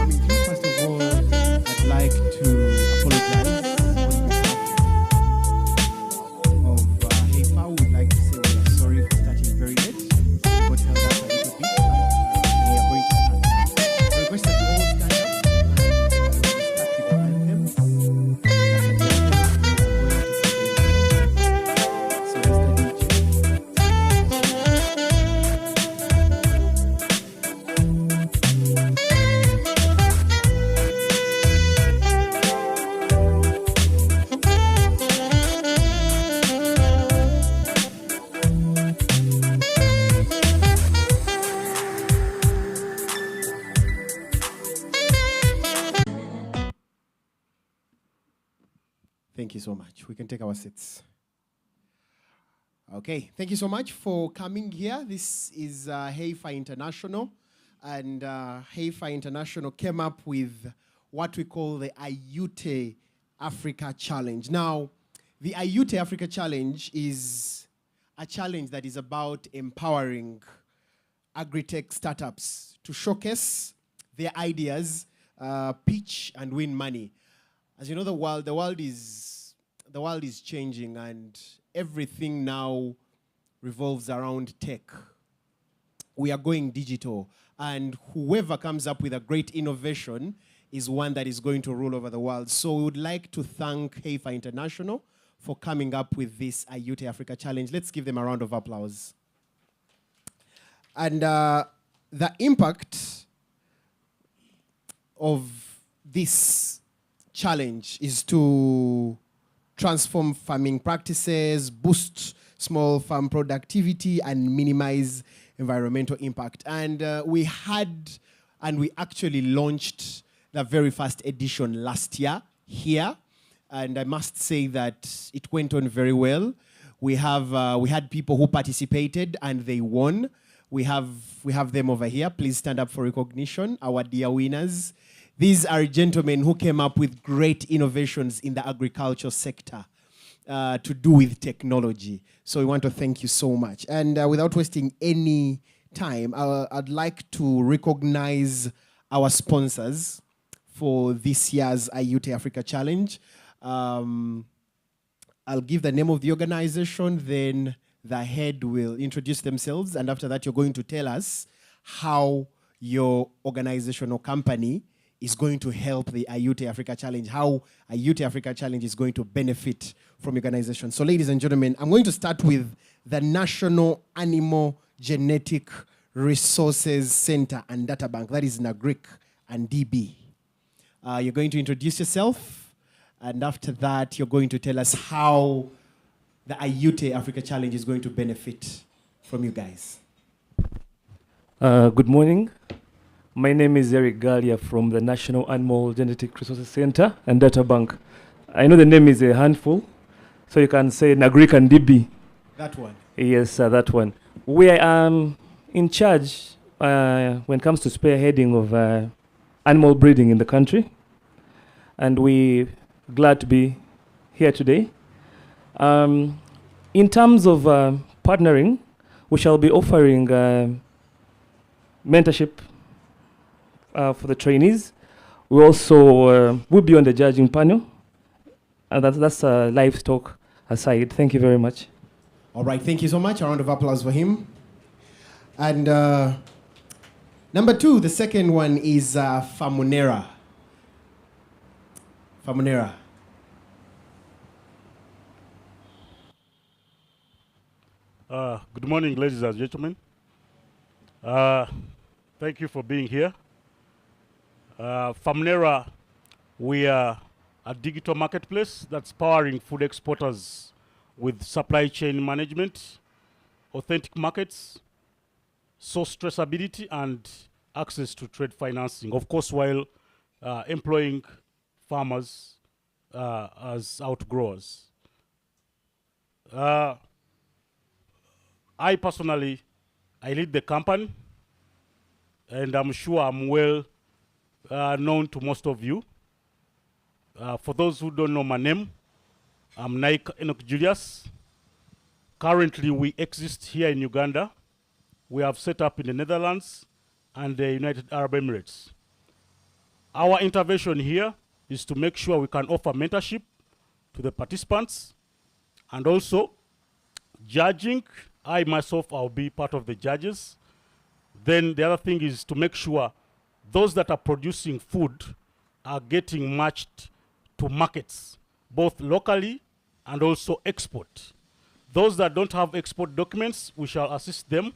coming through. First of all, I'd like to apologize on behalf of HEFA. We'd like to say we are sorry for starting very late. God held us a little bit, but we are going to start now. I request that you all stand up and we start with the anthem. As a gentleman, we are going to so Mr. DJ. Thank you so much. We can take our seats. Okay, thank you so much for coming here. This is HEFA International, and HEFA International came up with what we call the Ayute Africa Challenge. Now, the Ayute Africa Challenge is a challenge that is about empowering agri-tech startups to showcase their ideas, pitch, and win money. As you know, the world is changing, and everything now revolves around tech. We are going digital, and whoever comes up with a great innovation is one that is going to rule over the world. So we would like to thank HEFA International for coming up with this Ayute Africa Challenge. Let's give them a round of applause. And the impact of this challenge is to transform farming practices, boost small farm productivity, and minimize environmental impact. And we actually launched the very first edition last year here, and I must say that it went on very well. We had people who participated and they won. We have them over here. Please stand up for recognition, our dear winners. These are gentlemen who came up with great innovations in the agriculture sector to do with technology. So we want to thank you so much. And without wasting any time, I'd like to recognize our sponsors for this year's Ayute Africa Challenge. I'll give the name of the organization, then the head will introduce themselves, and after that you're going to tell us how your organization or company is going to help the Ayute Africa Challenge, how Ayute Africa Challenge is going to benefit from your organization. So ladies and gentlemen, I'm going to start with the National Animal Genetic Resources Center and Data Bank, that is NAGRIC and DB. You're going to introduce yourself, and after that, you're going to tell us how the Ayute Africa Challenge is going to benefit from you guys. Good morning. My name is Eric Galia from the National Animal Genetic Resources Center and Data Bank. I know the name is a handful, so you can say NAGRIC and DB. That one? Yes, that one. We are in charge when it comes to spearheading of animal breeding in the country, and we're glad to be here today. In terms of partnering, we shall be offering mentorship for the trainees. We also will be on the judging panel, and that's livestock aside. Thank you very much. All right, thank you so much. A round of applause for him. And number two, the second one is Famunera. Famunera. Good morning, ladies and gentlemen. Thank you for being here. Famunera, we are a digital marketplace that's powering food exporters with supply chain management, authentic markets, source traceability, and access to trade financing, of course, while employing farmers as outgrowers. I personally, I lead the company, and I'm sure I'm well known to most of you. For those who don't know my name, I'm Naik Enoch Julius. Currently, we exist here in Uganda. We have set up in the Netherlands and the United Arab Emirates. Our intervention here is to make sure we can offer mentorship to the participants and also judging. I myself, I'll be part of the judges. Then the other thing is to make sure those that are producing food are getting matched to markets, both locally and also export. Those that don't have export documents, we shall assist them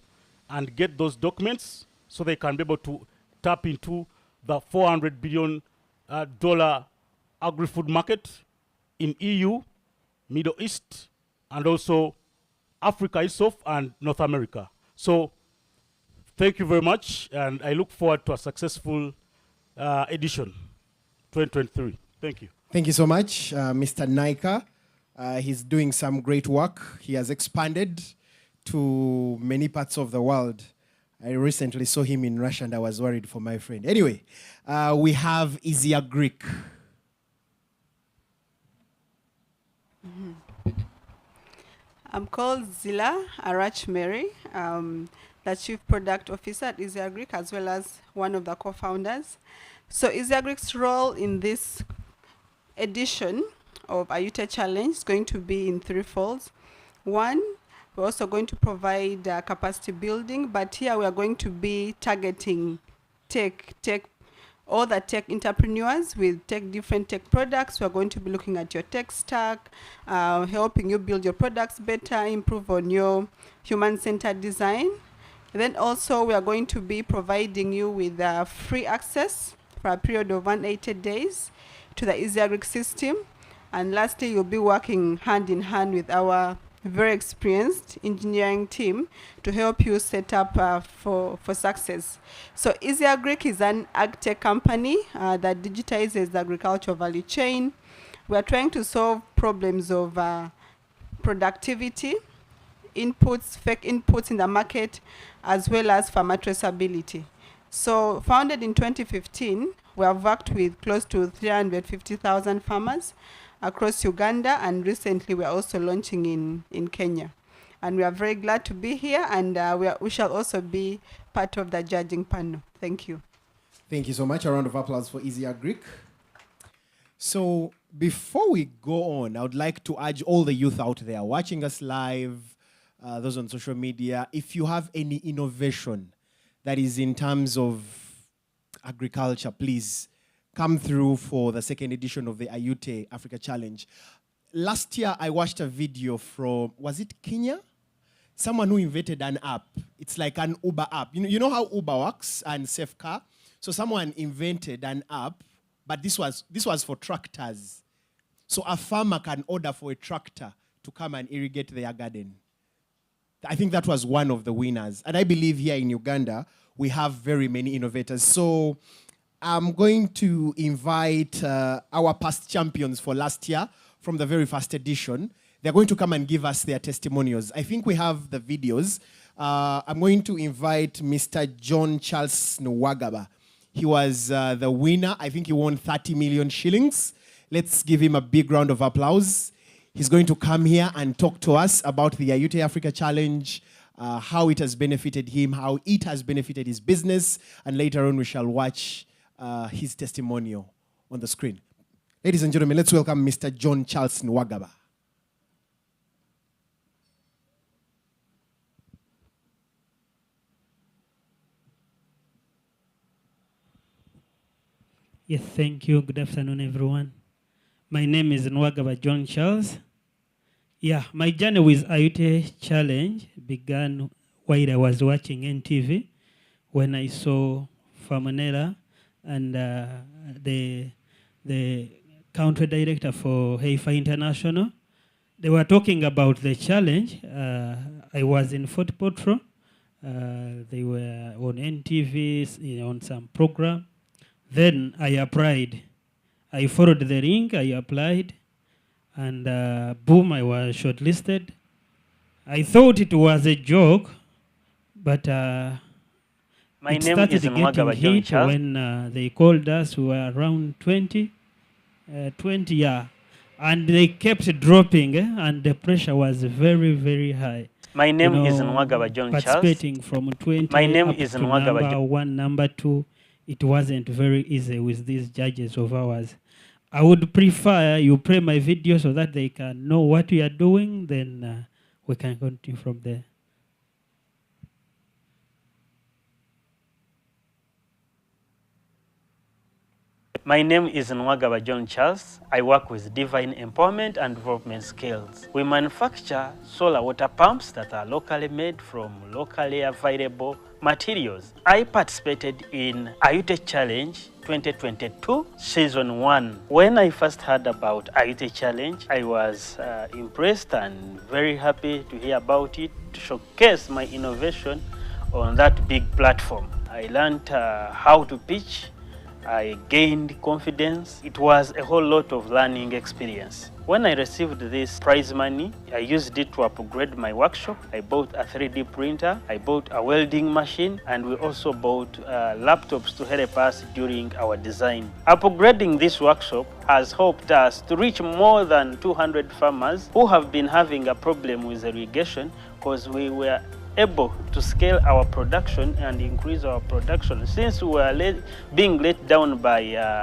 and get those documents so they can be able to tap into the $400 billion agri-food market in EU, Middle East, and also Africa itself and North America. So thank you very much, and I look forward to a successful edition 2023. Thank you. Thank you so much, Mr. Naika. He's doing some great work. He has expanded to many parts of the world. I recently saw him in Russia and I was worried for my friend. Anyway, we have Easier Greek. I'm called Zila Arach Mary, the Chief Product Officer at Easier Greek, as well as one of the co-founders. So Easier Greek's role in this edition of Ayute Challenge is going to be in three folds. One, we're also going to provide capacity building, but here we are going to be targeting all the tech entrepreneurs with different tech products. We're going to be looking at your tech stack, helping you build your products better, improve on your human-centered design. And then also we are going to be providing you with free access for a period of 180 days to the Easier Greek system. And lastly, you'll be working hand in hand with our very experienced engineering team to help you set up for success. So Easier Greek is an ag tech company that digitizes the agricultural value chain. We are trying to solve problems of productivity, inputs, fake inputs in the market, as well as farmer traceability. So founded in 2015, we have worked with close to 350,000 farmers across Uganda, and recently we are also launching in Kenya. And we are very glad to be here, and we shall also be part of the judging panel. Thank you. Thank you so much. A round of applause for Easier Greek. So before we go on, I would like to urge all the youth out there watching us live, those on social media, if you have any innovation that is in terms of agriculture, please come through for the second edition of the Ayute Africa Challenge. Last year, I watched a video from, was it Kenya? Someone who invented an app. It's like an Uber app. You know how Uber works and Safe Car? So someone invented an app, but this was for tractors. So a farmer can order for a tractor to come and irrigate their garden. I think that was one of the winners. And I believe here in Uganda, we have very many innovators. So I'm going to invite our past champions for last year from the very first edition. They're going to come and give us their testimonials. I think we have the videos. I'm going to invite Mr. John Charles Nwagaba. He was the winner. I think he won 30 million shillings. Let's give him a big round of applause. He's going to come here and talk to us about the Ayute Africa Challenge, how it has benefited him, how it has benefited his business, and later on we shall watch his testimonial on the screen. Ladies and gentlemen, let's welcome Mr. John Charles Nwagaba. Yes, thank you. Good afternoon, everyone. My name is Nwagaba John Charles. Yeah, my journey with Ayute Challenge began while I was watching NTV when I saw Famonera and the country director for Heifa International. They were talking about the challenge. I was in Fort Potro. They were on NTV, on some program. Then I applied. I followed the link, I applied, and boom, I was shortlisted. I thought it was a joke, but My it name started is getting Nwagaba John hit Charles. when they called us. We were around 20, yeah. And they kept dropping, and the pressure was very, very high. My name is Nwagaba John Charles. Participating from 20 My name up is to Nwagaba number 1, number 2, it wasn't very easy with these judges of ours. I would prefer you play my video so that they can know what we are doing, then we can continue from there. My name is Nwagaba John Charles. I work with Divine Empowerment and Development Skills. We manufacture solar water pumps that are locally made from locally available materials. I participated in Ayute Challenge 2022 Season 1. When I first heard about Ayute Challenge, I was impressed and very happy to hear about it, to showcase my innovation on that big platform. I learned how to pitch. I gained confidence. It was a whole lot of learning experience. When I received this prize money, I used it to upgrade my workshop. I bought a 3D printer, I bought a welding machine, and we also bought laptops to help us during our design. Upgrading this workshop has helped us to reach more than 200 farmers who have been having a problem with irrigation, because we were able to scale our production and increase our production since we were being let down by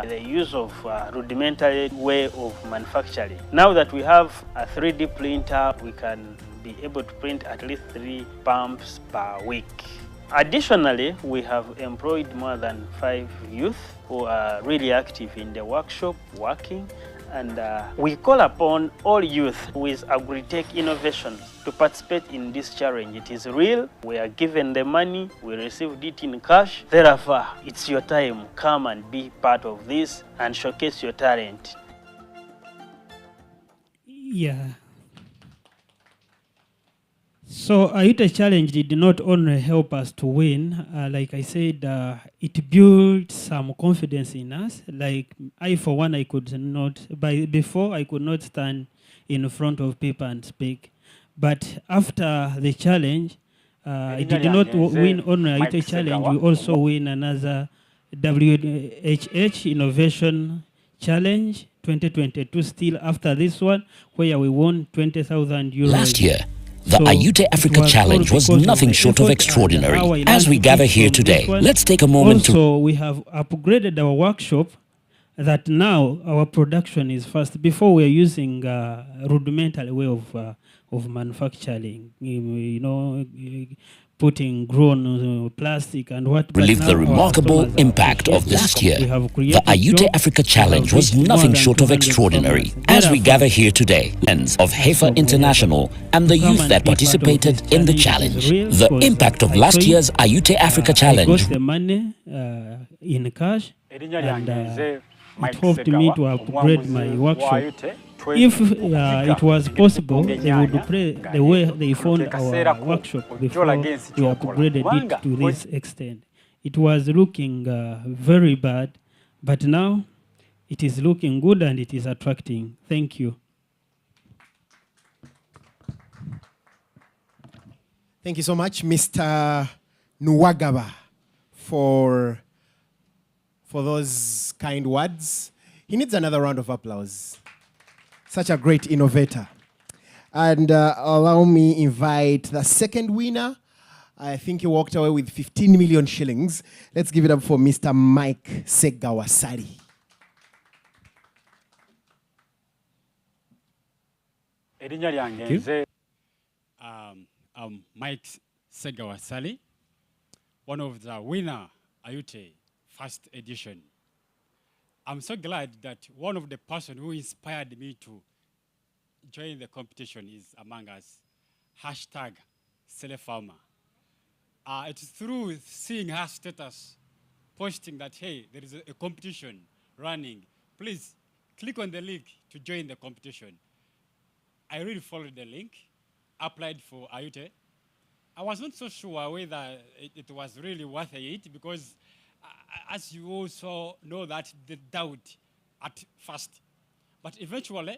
the use of rudimentary way of manufacturing. Now that we have a 3D printer, we can be able to print at least 3 pumps per week. Additionally, we have employed more than 5 youth who are really active in the workshop, working, and we call upon all youth with agri-tech innovations to participate in this challenge. It is real. We are given the money. We received it in cash. Therefore, it's your time. Come and be part of this and showcase your talent. Yeah. So Ayute Challenge did not only help us to win, like I said, it built some confidence in us. Like I, for one, I could not, before I could not stand in front of people and speak. But after the challenge, it did not win only Ayute Challenge, we also win another WHH Innovation Challenge 2022 still after this one, where we won 20,000 euros. Last year, the Ayute Africa Challenge was nothing short of extraordinary. As we gather here today, let's take a moment to... Also, we have upgraded our workshop that now our production is fast. Before we were using rudimentary way of manufacturing, you know, putting grown plastic and what. Relive the remarkable impact of this year. The Ayute Africa Challenge was nothing short of extraordinary. As we gather here today, lens of Heifer International and the youth that participated in the challenge. The impact of last year's Ayute Africa Challenge. I got the money in cash, and it helped me to upgrade my workshop. If it was possible, they would play the way they found our workshop before we upgraded it to this extent. It was looking very bad, but now it is looking good and it is attracting. Thank you. Thank you so much, Mr. Nwagaba, for those kind words. He needs another round of applause. Such a great innovator. And allow me invite the second winner. I think he walked away with 15 million shillings. Let's give it up for Mr. Mike Segawasari. I'm Mike Segawasali, one of the winner Ayute first edition. I'm so glad that one of the person who inspired me to join the competition is among us. Hashtag #SeleFarmer. It's through seeing her status posting that, hey, there is a competition running. Please click on the link to join the competition. I really followed the link, applied for Ayute. I was not so sure whether it was really worth it because as you also know that the doubt at first. But eventually,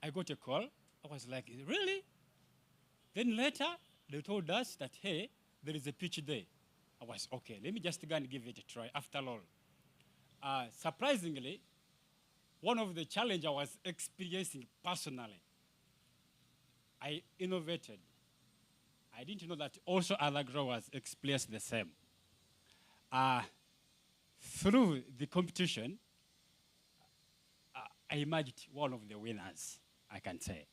I got a call. I was like, really? Then later, they told us that, hey, there is a pitch day. I was, okay, let me just go and give it a try after all. Surprisingly, one of the challenges I was experiencing personally, I innovated. I didn't know that also other growers experience the same. through the competition, I emerged one of the winners, I can say.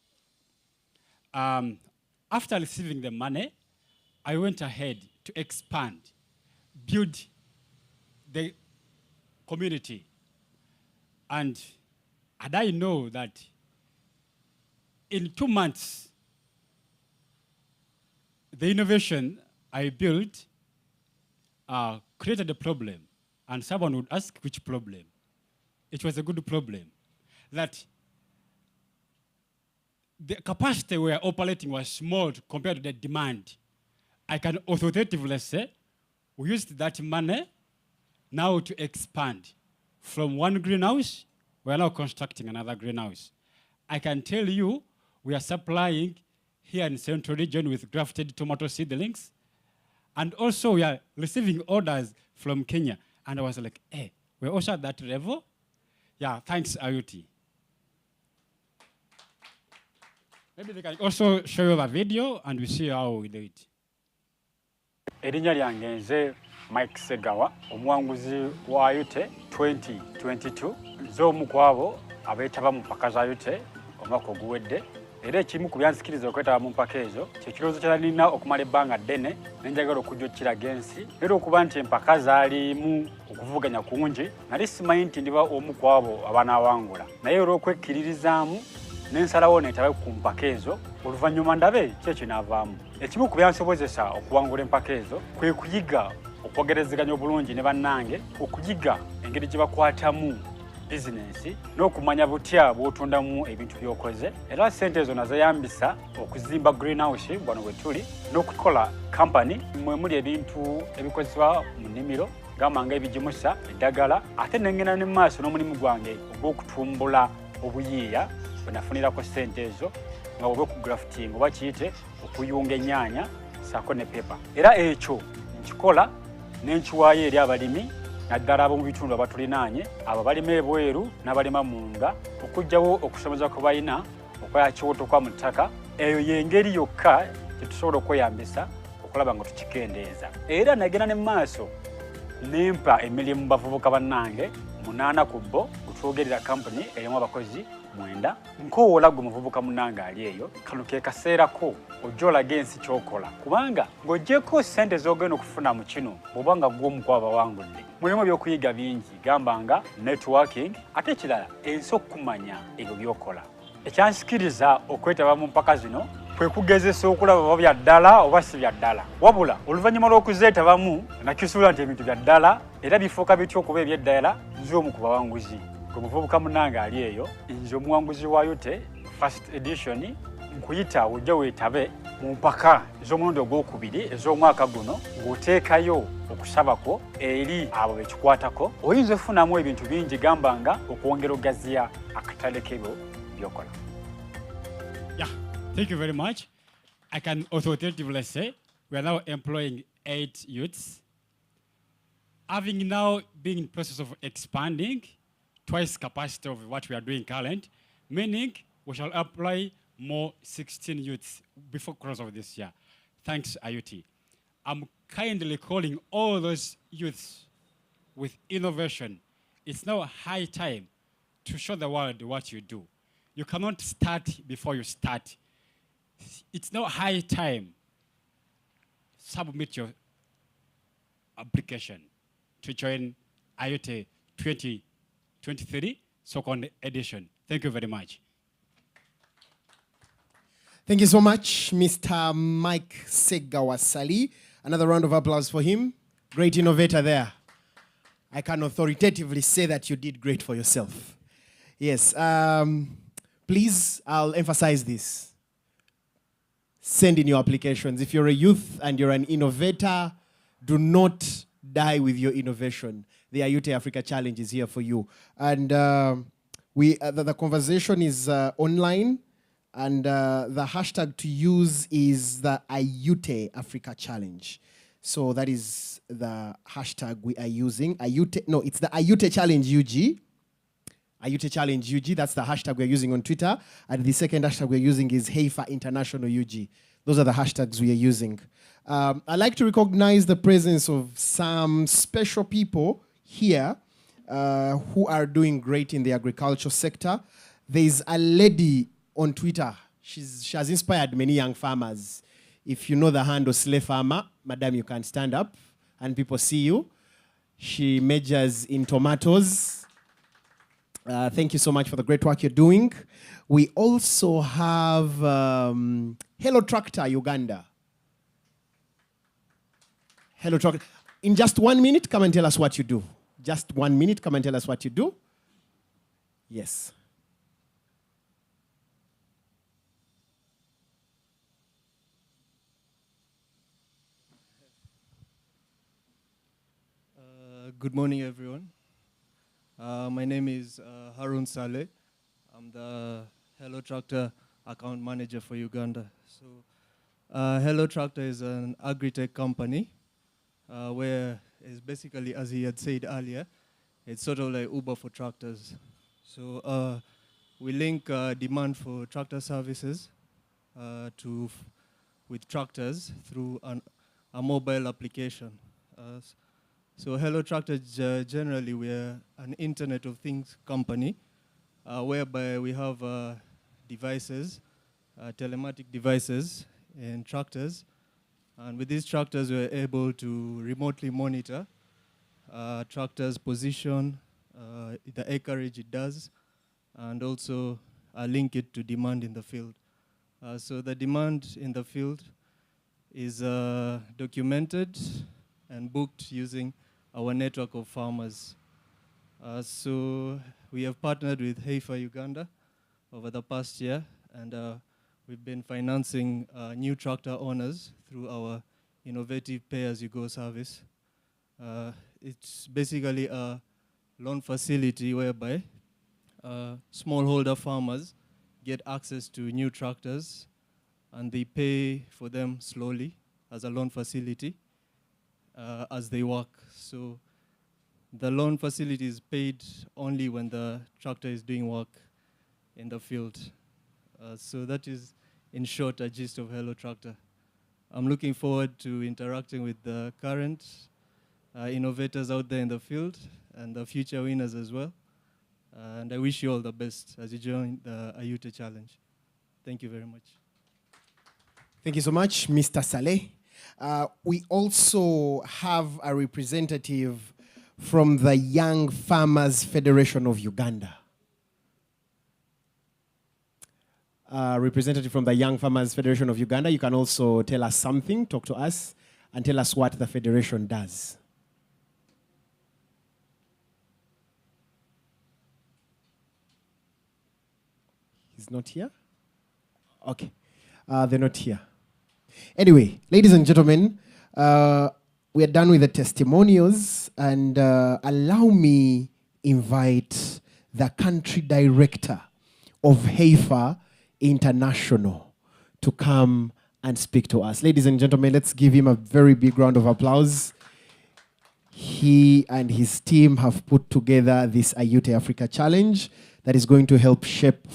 After receiving the money, I went ahead to expand, build the community. And I know that in 2 months, the innovation I built created a problem. And someone would ask, which problem? It was a good problem. That the capacity we are operating was small compared to the demand. I can authoritatively say we used that money now to expand. From one greenhouse, we are now constructing another greenhouse. I can tell you we are supplying here in Central Region with grafted tomato seedlings. And also we are receiving orders from Kenya. And I was like, hey, we're also at that level? Yeah, thanks, Ayute. Maybe they can also show you the video and we see how we do it. Erinnya lyange nze Mike Segawa, omuwanguzi wa Ayute 2022. Nze omu ku abo abeetaba mu mpaka za Ayute omwaka oguwedde. Era ekimu ku byansikiriza okwetaba mu mpaka ezo kye kirowoozo kye nalina okumala ebbanga ddene ne njagala okujja okukiraga ensi. Era okuba nti empaka zaalimu okuvuganya kungi, nali simanyi nti ndiba omu ku abo abanaawangula. Naye olw'okwekkiririzaamu n'ensalawo neetaba ku mpaka ezo, oluvannyuma ndabe ki ekinaavaamu. Ekimu ku byansobozesa okuwangula empaka ezo kwe kuyiga okwogerezeganya obulungi ne bannange, okuyiga engeri gye bakwatamu bizinensi n'okumanya butya bw'otundamu ebintu by'okoze. Era ssente ezo nazayambisa okuzimba greenhouse wano bwe tuli n'okukola kampani mwe muli ebintu ebikozesebwa mu nnimiro gamba ng'ebigimusa, eddagala, ate n'engenda ne maaso n'omulimu gwange ogw'okutumbula obuyiiya bwe nafunirako ssente ezo nga bwe ku grafting oba kiyite okuyunga ennyaanya ssaako ne pepa. Era ekyo nkikola n'enkiwaayo eri abalimi naddala ab'omu bitundu abatulinaanye, abo balima ebweru n'abalima munda, okugyawo okusomeza kwe balina okola kiwotokwa mu ttaka. Eyo y'engeri yokka gye tusobola okweyambisa okulaba nga tukikendeeza. Era nagenda ne maaso nempa emirimu bavubuka bannange 8 ku bo kutwogerera kampuni erimu abakozi 9. Nkowoola gwe muvubuka munnange ali eyo, kano ke kaseerako ojja olaga ensi ky'okola. Kubanga ng'oggyeko ssente z'ogenda okufuna mu kino bw'oba nga gw'omu ku abawangudde, mulimu ebyokuyiga bingi, gamba nga networking, ate ekirala ensi okumanya ebyo by'okola. Ekyansikiriza okwetaba mu mpaka zino kwe kugezesa okulaba oba bya ddala oba si bya ddala. Wabula oluvannyuma lw'okuzeetabamu nakisuula nti ebintu bya ddala era bifuuka bitya okuba eby'eddala, nze omu ku bawanguzi. Gwe muvubuka munnange ali eyo, nze omuwanguzi wa Ayute first edition, nkuyita ojja weetabe mu mpaka ez'omulundi ogwokubiri ez'omwaka guno ng'oteekayo okusaba kwo eri abo bekikwatako. Oyinza ofunamu ebintu bingi, gamba nga okwongera ogaziya akatale k'ebyo by'okola. Yeah, thank you very much. I can authoritatively say we are now employing 8 youths. Having now been in the process of expanding, twice capacity of what we are doing current, meaning we shall apply more 16 youths before close of this year. Thanks, Ayute. I'm kindly calling all those youths with innovation. It's now high time to show the world what you do. You cannot start before you start. It's now high time. Submit your application to join Ayute 2023 second edition. Thank you very much. Thank you so much, Mr. Mike Segawa. Another round of applause for him. Great innovator there. I can authoritatively say that you did great for yourself. Yes. Please, I'll emphasize this. Send in your applications. If you're a youth and you're an innovator, do not die with your innovation. The Ayute Africa Challenge is here for you. And the conversation is online. And the hashtag to use is the Ayute Africa Challenge. So that is the hashtag we are using. It's the Ayute Challenge UG. Ayute Challenge UG, that's the hashtag we're using on Twitter. And the second hashtag we're using is Heifer International UG. Those are the hashtags we are using. I'd like to recognize the presence of some special people here who are doing great in the agriculture sector. There's a lady on Twitter. She has inspired many young farmers. If you know the handle Slay Farmer, madam, you can stand up and people see you. She majors in tomatoes. Thank you so much for the great work you're doing. We also have Hello Tractor Uganda. Hello Tractor. In just 1 minute, come and tell us what you do. Just 1 minute, come and tell us what you do. Yes. Good morning, everyone. My name is Harun Saleh. I'm the Hello Tractor account manager for Uganda. So, Hello Tractor is an agri-tech company where it's basically, as he had said earlier, it's sort of like Uber for tractors. So we link demand for tractor services with tractors through a mobile application. So Hello Tractor, generally, we're an Internet of Things company, whereby we have devices, telematic devices in tractors. And with these tractors, we're able to remotely monitor tractors' position, the acreage it does, and also link it to demand in the field. So the demand in the field is documented and booked using our network of farmers. So we have partnered with Heifer Uganda over the past year, and we've been financing new tractor owners through our innovative pay-as-you-go service. It's basically a loan facility whereby smallholder farmers get access to new tractors, and they pay for them slowly as a loan facility as they work. So the loan facility is paid only when the tractor is doing work in the field. So that is, in short, a gist of Hello Tractor. I'm looking forward to interacting with the current innovators out there in the field and the future winners as well. And I wish you all the best as you join the Ayute Challenge. Thank you very much. Thank you so much, Mr. Saleh. We also have a representative from the Young Farmers Federation of Uganda. Representative from the Young Farmers Federation of Uganda, you can also tell us something, talk to us, and tell us what the federation does. He's not here? Okay. They're not here. Anyway, ladies and gentlemen, we are done with the testimonials, and allow me invite the country director of Heifer International to come and speak to us. Ladies and gentlemen, let's give him a very big round of applause. He and his team have put together this Ayute Africa Challenge that is going to help shape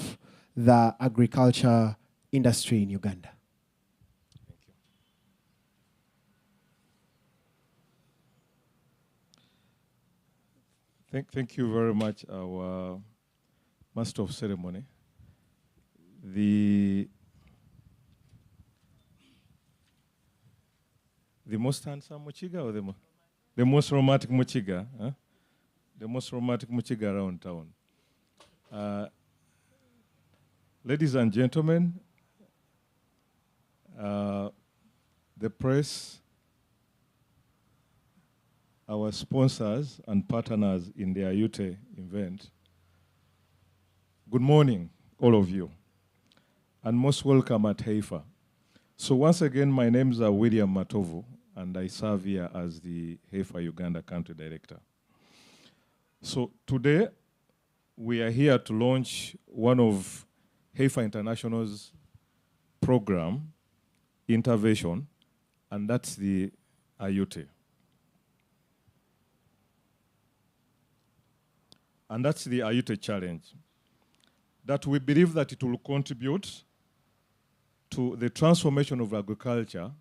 the agriculture industry in Uganda. Thank you very much, our Master of Ceremony. The most handsome Muchiga or the most romantic Muchiga? Huh? The most romantic Muchiga around town. Ladies and gentlemen, the press, our sponsors and partners in the Ayute event, good morning, all of you, and most welcome at Heifer. So once again, my name is William Matovu, and I serve here as the Heifer Uganda Country Director. So today, we are here to launch one of Heifer International's program, intervention, and that's the Ayute. And that's the Ayute Challenge, that we believe that it will contribute to the transformation of agriculture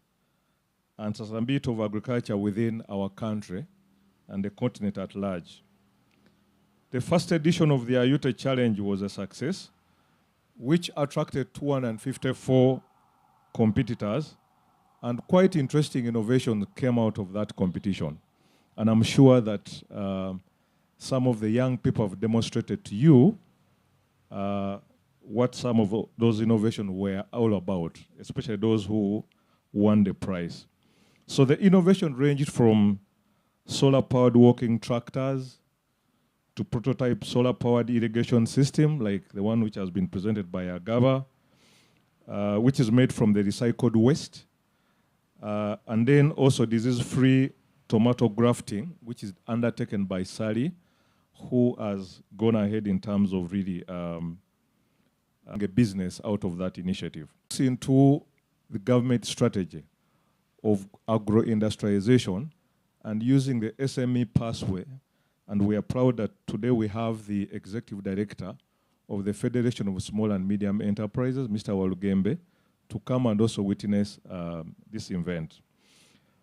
and sustainability of agriculture within our country and the continent at large. The first edition of the Ayute Challenge was a success, which attracted 254 competitors, and quite interesting innovation came out of that competition. And I'm sure that some of the young people have demonstrated to you what some of those innovations were all about, especially those who won the prize. So the innovation ranged from solar-powered walking tractors to prototype solar-powered irrigation system, like the one which has been presented by Agava, which is made from the recycled waste. And then also disease-free tomato grafting, which is undertaken by Sally, who has gone ahead in terms of really a business out of that initiative. Into the government strategy of agro-industrialization and using the SME pathway. And we are proud that today we have the executive director of the Federation of Small and Medium Enterprises, Mr. Walugembe, to come and also witness this event.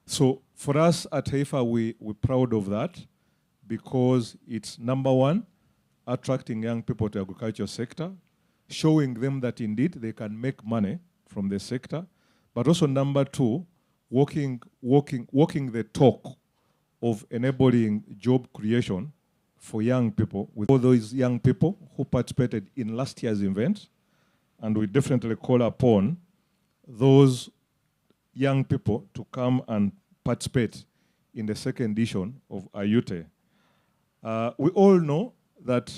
So for us at Heifer, we're proud of that because it's number one, attracting young people to the agriculture sector, showing them that indeed they can make money from the sector, but also number two, walking the talk of enabling job creation for young people, with all those young people who participated in last year's event. And we definitely call upon those young people to come and participate in the second edition of Ayute. We all know that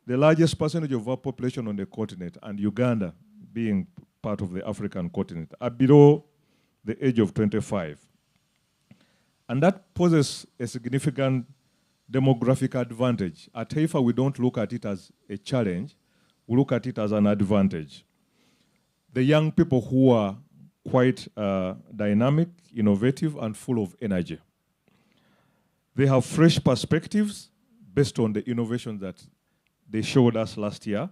the largest percentage of our population on the continent, and Uganda being part of the African continent, are below the age of 25. And that poses a significant demographic advantage. At Heifer, we don't look at it as a challenge, we look at it as an advantage. The young people who are quite dynamic, innovative, and full of energy. They have fresh perspectives based on the innovations that they showed us last year,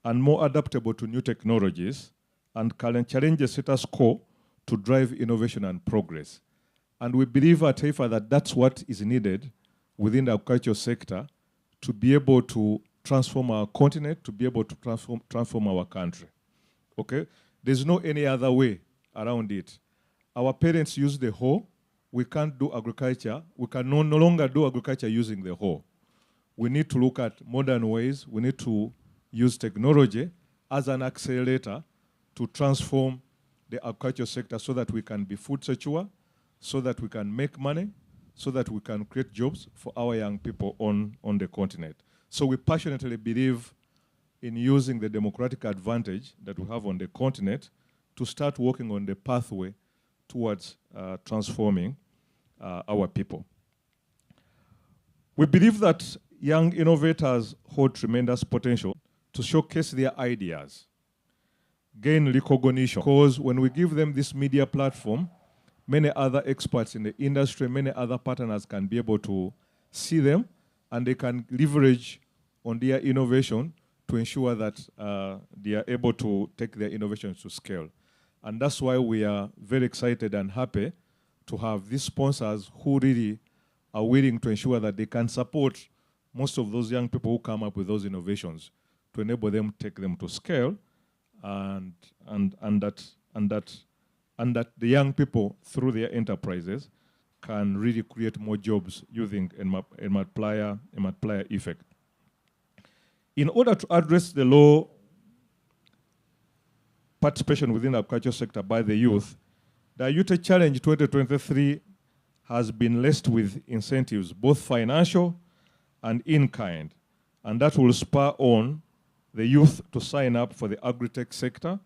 and more adaptable to new technologies, and can challenge the status quo to drive innovation and progress. And we believe at Heifer that that's what is needed within the agricultural sector to be able to transform our continent, to be able to transform our country. Okay? There's no any other way around it. Our parents use the hoe. We can't do agriculture. We can no longer do agriculture using the hoe. We need to look at modern ways. We need to use technology as an accelerator to transform the agriculture sector so that we can be food secure, so that we can make money, so that we can create jobs for our young people on the continent. So we passionately believe in using the democratic advantage that we have on the continent to start working on the pathway towards transforming our people. We believe that young innovators hold tremendous potential to showcase their ideas, gain recognition, because when we give them this media platform, many other experts in the industry, many other partners can be able to see them, and they can leverage on their innovation to ensure that they are able to take their innovations to scale. And that's why we are very excited and happy to have these sponsors who really are willing to ensure that they can support most of those young people who come up with those innovations to enable them to take them to scale, and that the young people, through their enterprises, can really create more jobs using a multiplier effect. In order to address the low participation within the agriculture sector by the youth, the Ayute Challenge 2023 has been laced with incentives, both financial and in-kind, and that will spur on the youth to sign up for the agri-tech sector,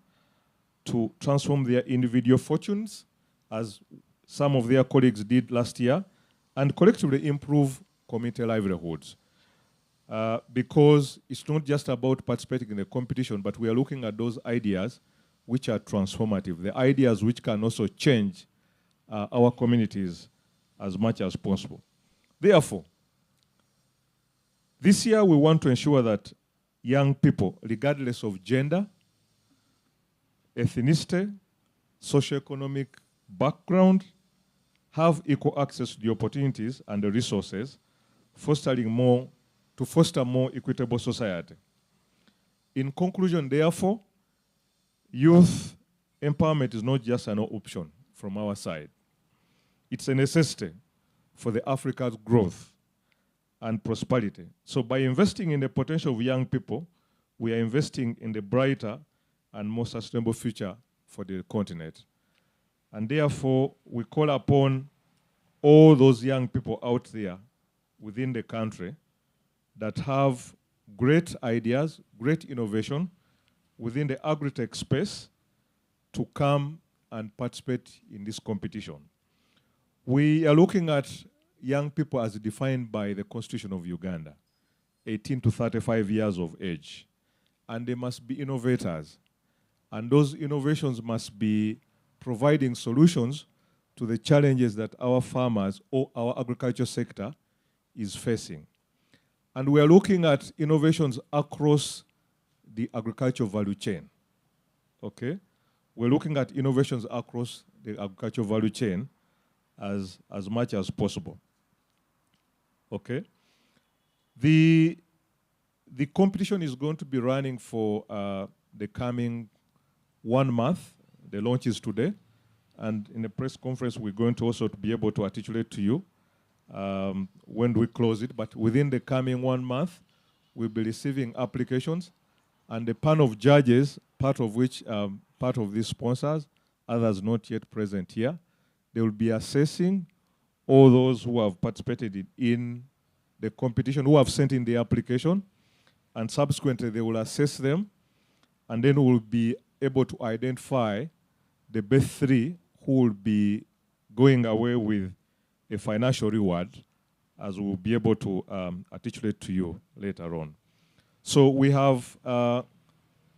to transform their individual fortunes, as some of their colleagues did last year, and collectively improve community livelihoods. Because it's not just about participating in the competition, but we are looking at those ideas which are transformative, the ideas which can also change our communities as much as possible. Therefore, this year we want to ensure that young people, regardless of gender, ethnicity, socioeconomic background, have equal access to the opportunities and the resources, to foster more equitable society. In conclusion, therefore, youth empowerment is not just an option from our side. It's a necessity for the Africa's growth and prosperity. So by investing in the potential of young people, we are investing in the brighter and more sustainable future for the continent. And therefore, we call upon all those young people out there within the country that have great ideas, great innovation within the agri-tech space to come and participate in this competition. We are looking at young people as defined by the Constitution of Uganda, 18 to 35 years of age. And they must be innovators. And those innovations must be providing solutions to the challenges that our farmers or our agriculture sector is facing. And we are looking at innovations across the agricultural value chain, okay? We're looking at innovations across the agricultural value chain as much as possible, okay? The competition is going to be running for the coming 1 month. The launch is today. And in the press conference, we're going to also be able to articulate to you when we close it. But within the coming 1 month, we'll be receiving applications. And the panel of judges, part of these sponsors, others not yet present here, they will be assessing all those who have participated in the competition, who have sent in the application, and subsequently they will assess them, and then we'll be able to identify the best 3 who will be going away with a financial reward, as we'll be able to articulate to you later on. So we have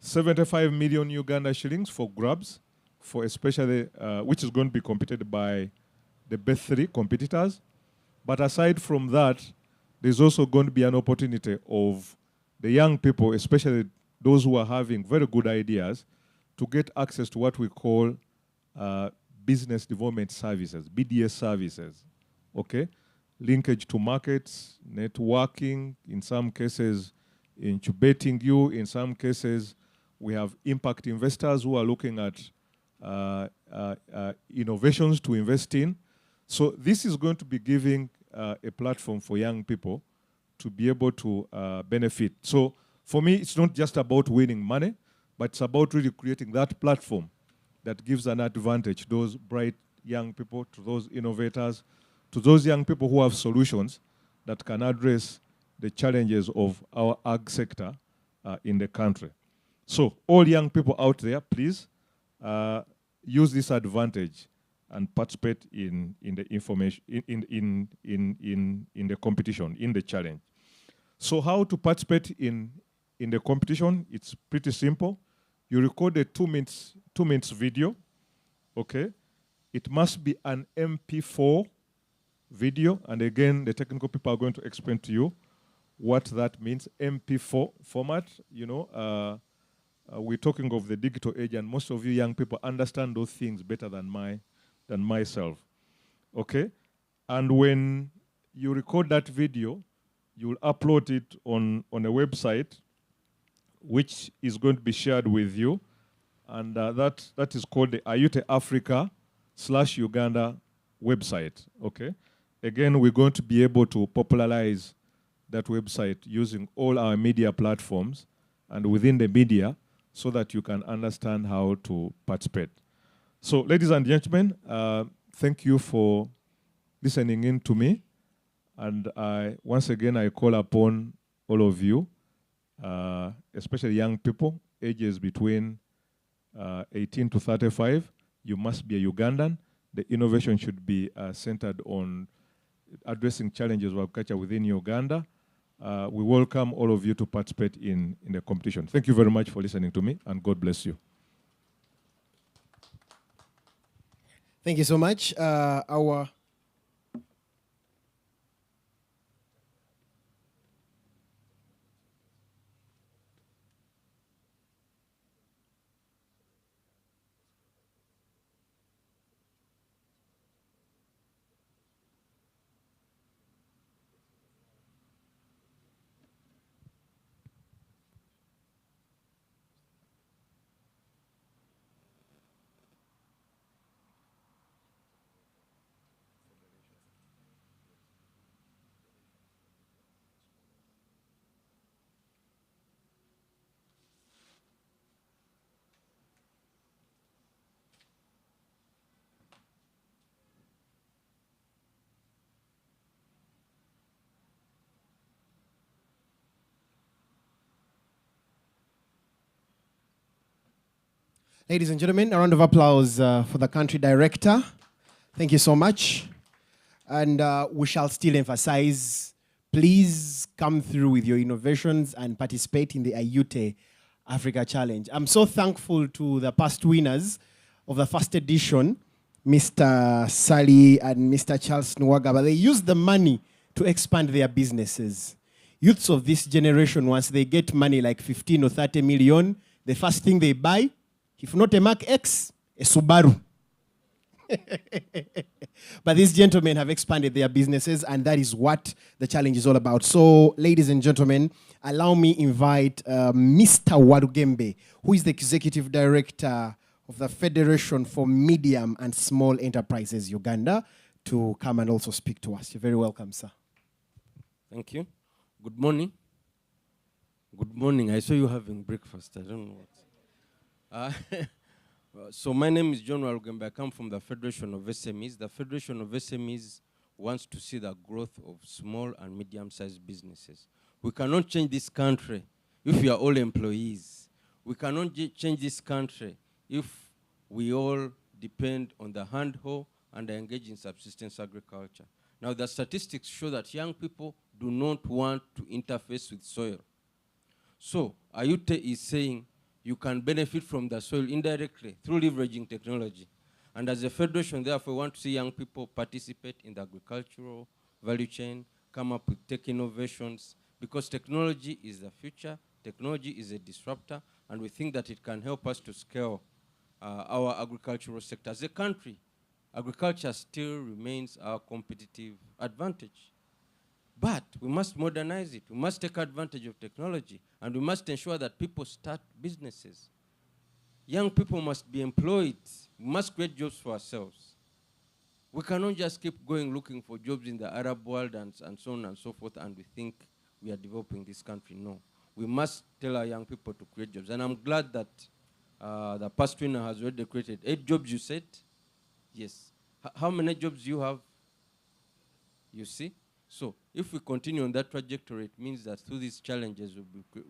75 million Uganda shillings for grabs, for especially, which is going to be competed by the best 3 competitors. But aside from that, there's also going to be an opportunity of the young people, especially those who are having very good ideas, to get access to what we call business development services, BDS services, okay? Linkage to markets, networking, in some cases incubating you, in some cases we have impact investors who are looking at innovations to invest in. So this is going to be giving a platform for young people to be able to benefit. So for me, it's not just about winning money, but it's about really creating that platform that gives an advantage, those bright young people, to those innovators, to those young people who have solutions that can address the challenges of our ag sector in the country. So all young people out there, please use this advantage and participate in the information, in the competition, in the challenge. So how to participate in the competition? It's pretty simple. You record a 2 minutes video, okay? It must be an MP4 video, and again, the technical people are going to explain to you what that means. MP4 format, you know, we're talking of the digital age, and most of you young people understand those things better than myself, okay? And when you record that video, you'll upload it on a website, which is going to be shared with you, and that is called the Ayute Africa/Uganda website, okay? Again, we're going to be able to popularize that website using all our media platforms and within the media so that you can understand how to participate. So, ladies and gentlemen, thank you for listening in to me. And once again, I call upon all of you, especially young people, ages between 18 to 35. You must be a Ugandan. The innovation should be centered on addressing challenges of agriculture within Uganda. We welcome all of you to participate in the competition. Thank you very much for listening to me, and God bless you. Thank you so much. Our Ladies and gentlemen, a round of applause for the country director. Thank you so much. And we shall still emphasize, please come through with your innovations and participate in the Ayute Africa Challenge. I'm so thankful to the past winners of the first edition, Mr. Sally and Mr. Charles Nwagaba. They used the money to expand their businesses. Youths of this generation, once they get money like 15 or 30 million, the first thing they buy, if not a Mark X, a Subaru. But these gentlemen have expanded their businesses, and that is what the challenge is all about. So, ladies and gentlemen, allow me invite Mr. Walugembe, who is the Executive Director of the Federation for Medium and Small Enterprises Uganda, to come and also speak to us. You're very welcome, sir. Thank you. Good morning. Good morning. I saw you having breakfast. I don't know what. So my name is John Walugembe. I come from the Federation of SMEs. The Federation of SMEs wants to see the growth of small and medium-sized businesses. We cannot change this country if we are all employees. We cannot change this country if we all depend on the hand-hoe and engage in subsistence agriculture. Now, the statistics show that young people do not want to interface with soil. So, Ayute is saying you can benefit from the soil indirectly through leveraging technology. And as a federation, therefore, we want to see young people participate in the agricultural value chain, come up with tech innovations, because technology is the future, technology is a disruptor, and we think that it can help us to scale our agricultural sector. As a country, agriculture still remains our competitive advantage. But we must modernize it. We must take advantage of technology, and we must ensure that people start businesses. Young people must be employed. We must create jobs for ourselves. We cannot just keep going looking for jobs in the Arab world and so on and so forth, and we think we are developing this country. No. We must tell our young people to create jobs. And I'm glad that the past winner has already created 8 jobs, you said? Yes. How many jobs do you have? You see? So if we continue on that trajectory, it means that through these challenges, we'll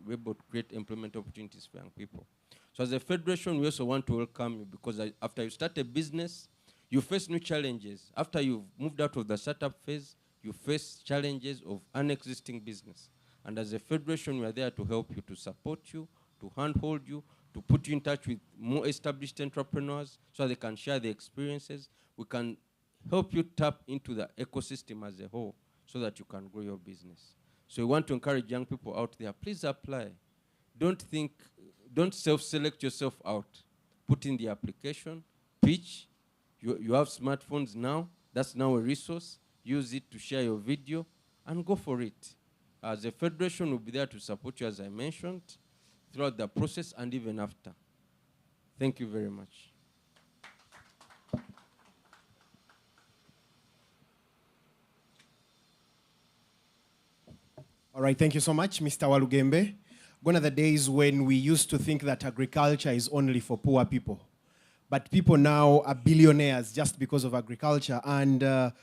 be able to create employment opportunities for young people. So as a federation, we also want to welcome you, because after you start a business, you face new challenges. After you've moved out of the startup phase, you face challenges of an existing business. And as a federation, we are there to help you, to support you, to handhold you, to put you in touch with more established entrepreneurs so they can share their experiences. We can help you tap into the ecosystem as a whole so that you can grow your business. So we want to encourage young people out there, please apply. Don't self-select yourself out. Put in the application, pitch. You have smartphones now. That's now a resource. Use it to share your video and go for it. As a federation, we'll be there to support you, as I mentioned, throughout the process and even after. Thank you very much. All right, thank you so much, Mr. Walugembe. Gone are the days when we used to think that agriculture is only for poor people. But people now are billionaires just because of agriculture. And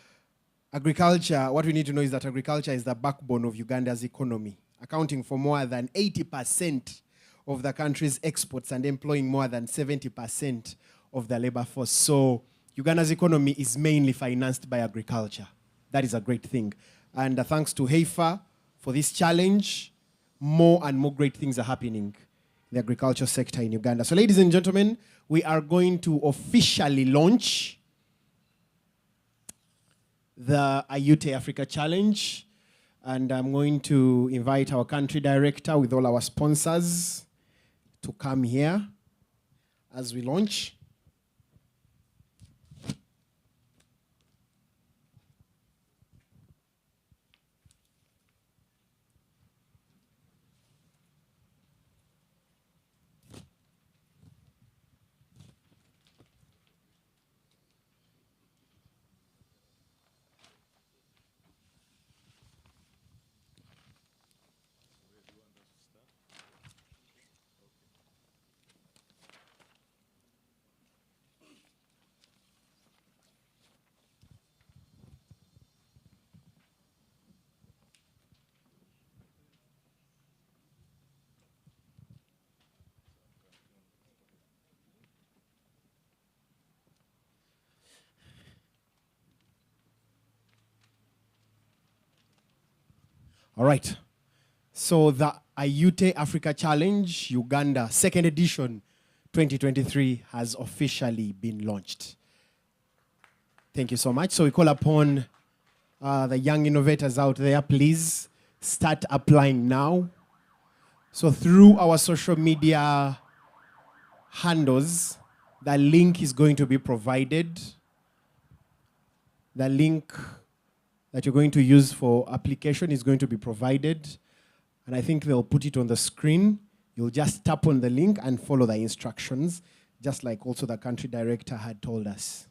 agriculture, what we need to know is that agriculture is the backbone of Uganda's economy, accounting for more than 80% of the country's exports and employing more than 70% of the labor force. So Uganda's economy is mainly financed by agriculture. That is a great thing. And thanks to HEIFA for this challenge, more and more great things are happening in the agriculture sector in Uganda. So ladies and gentlemen, we are going to officially launch the Ayute Africa Challenge. And I'm going to invite our country director with all our sponsors to come here as we launch. All right. So the Ayute Africa Challenge Uganda second edition 2023 has officially been launched. Thank you so much. So we call upon the young innovators out there, please start applying now. So through our social media handles, the link is going to be provided. The link that you're going to use for application is going to be provided. And I think they'll put it on the screen. You'll just tap on the link and follow the instructions, just like also the country director had told us.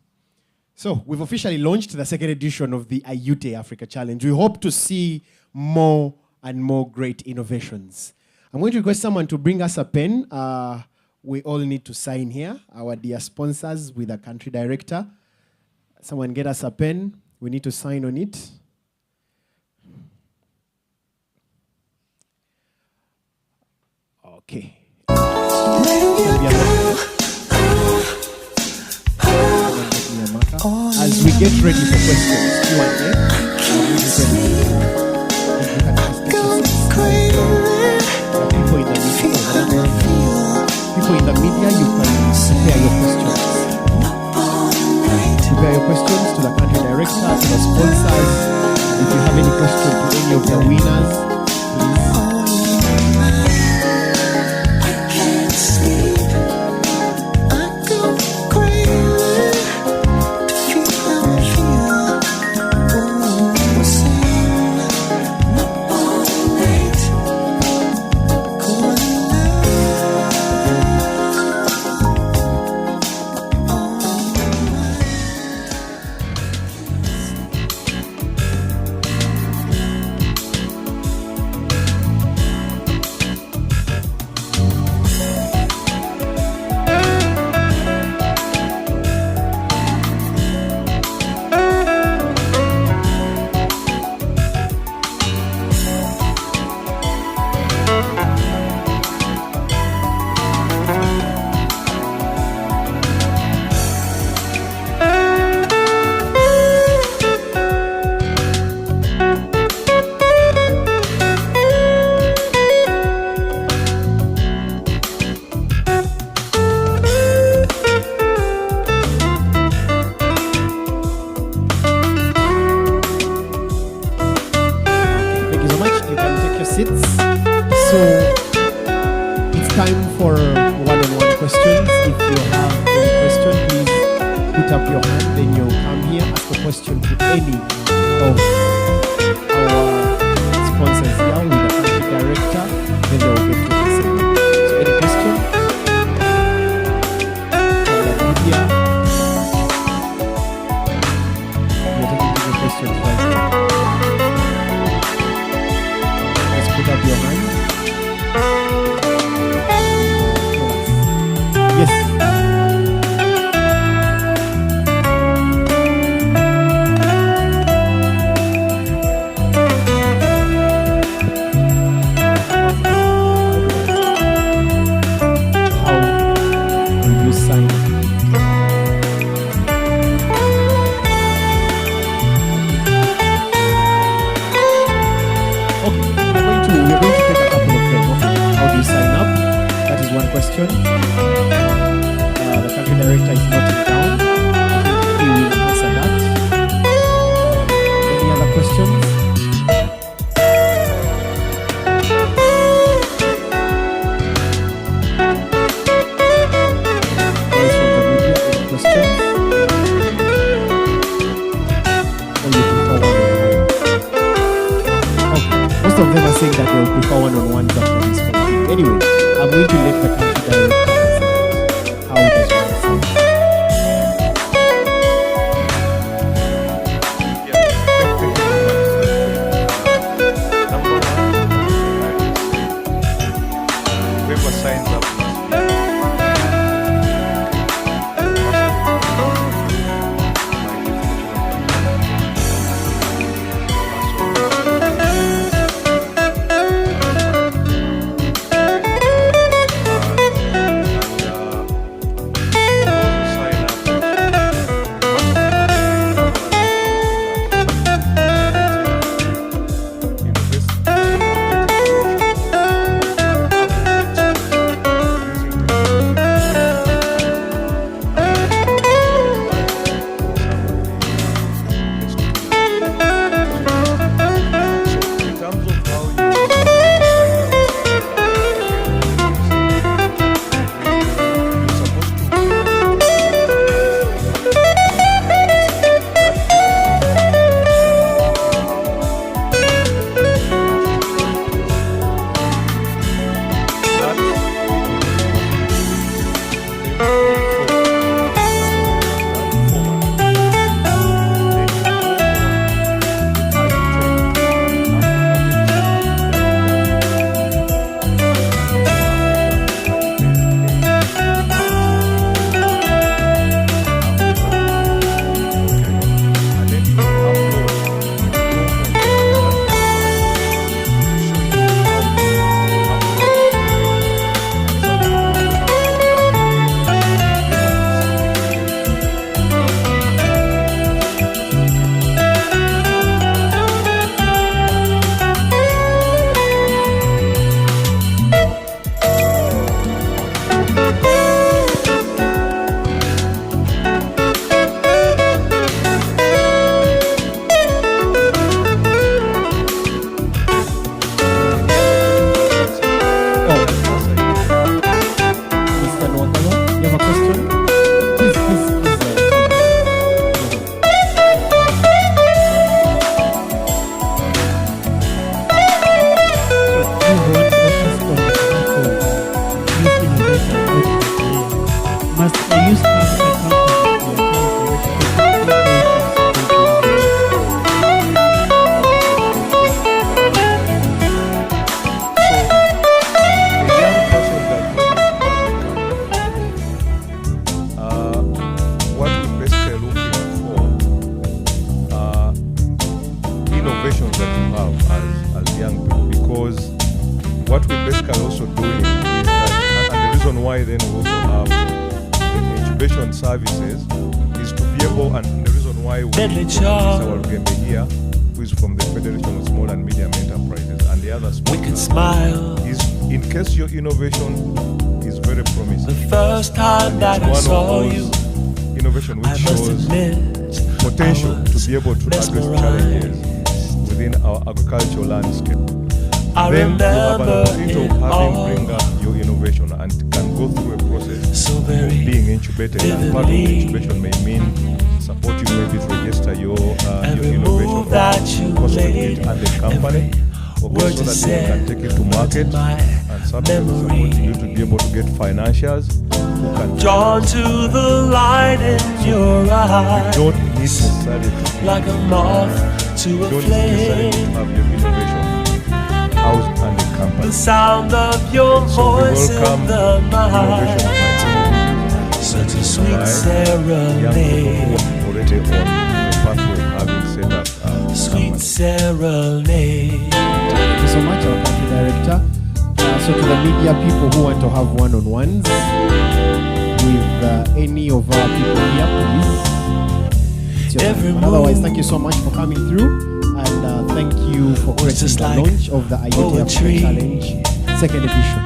So we've officially launched the second edition of the Ayute Africa Challenge. We hope to see more and more great innovations. I'm going to request someone to bring us a pen. We all need to sign here, our dear sponsors with the country director. Someone get us a pen. We need to sign on it. Okay. As we get ready for questions, Q&A, people in the media, you can prepare your questions. Prepare your questions to the country director, to the sponsors. If you have any question to any of the winners, are also doing is that, and the reason why then we also have the incubation services is to be able, and the reason why we have our Ugembe here, who is from the Federation of Small and Medium Enterprises, and the other sponsor is in case your innovation is very promising. The first time that I saw you, innovation which shows potential to be able to address challenges within our agricultural landscape. Then you have an opportunity of having bring up your innovation and can go through a process of being incubated. And part of the incubation may mean support you maybe to register your innovation, consolidate it and the company, okay, so that you can take it to market and support you to be able to get financials. Drawn to the light in your eyes, you don't need necessarily like a moth to a flame. To have your innovation housed under company. The sound of your voice in the night, such a sweet serenade. Already on the pathway having set up sweet serenade. Thank you so much, our country director. So to the media people who want to have one-on-ones with any of our people here, please. Otherwise, thank you so much for coming through, and thank you for gracing the launch of the Ayute Africa Challenge 2nd edition.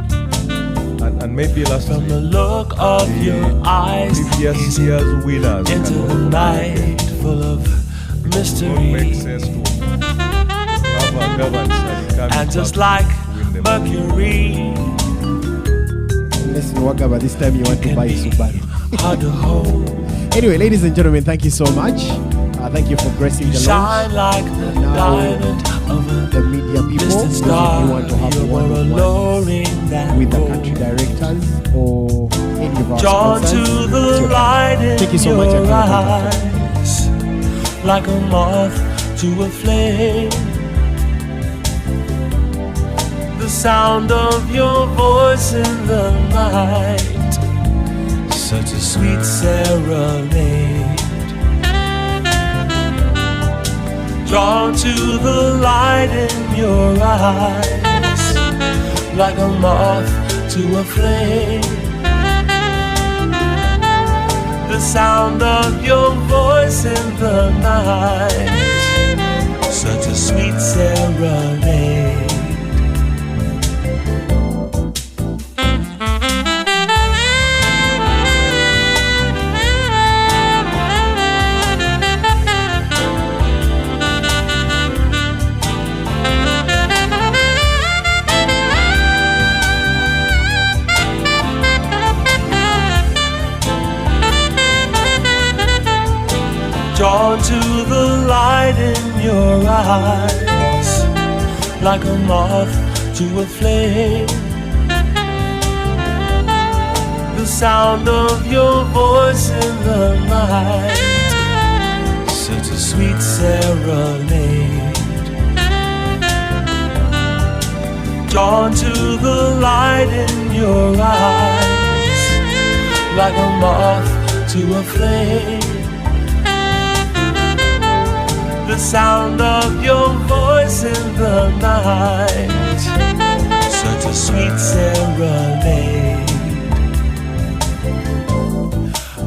And maybe last from the look of your eyes, previous year's winners into the night full of mystery. It makes sense to have a governance and just like Mercury. Listen, Wagaba, this time you want to buy Subaru. Hard to hold. Anyway, ladies and gentlemen, thank you so much. Thank you for gracing the launch. Like the diamond of the media people. Those of you want to have one-on-one with the country directors or any of our sponsors. To the light thank you so much. Eyes, like a moth to a flame. The sound of your voice in the night, such a sweet serenade. Drawn to the light in your eyes, like a moth to a flame. The sound of your voice in the night, such a sweet serenade. Drawn to the light in your eyes, like a moth to a flame. The sound of your voice in the night, such a sweet serenade. Drawn to the light in your eyes, like a moth to a flame. The sound of your voice in the night, such a sweet serenade.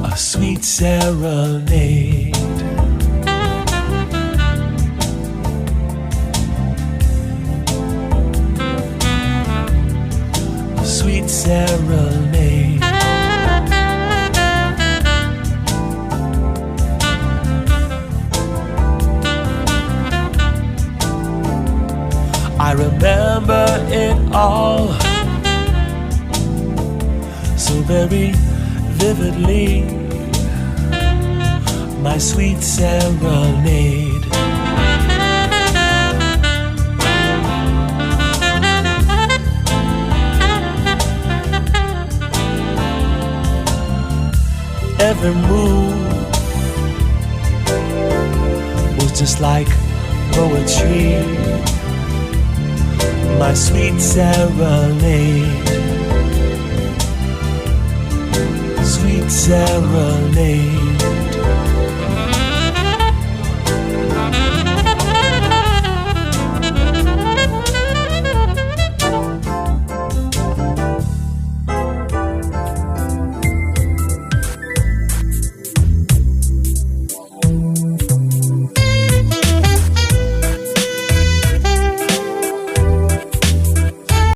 A sweet serenade. A sweet serenade. I remember it all so very vividly, my sweet serenade. Every move was just like poetry, my sweet serenade. Sweet serenade.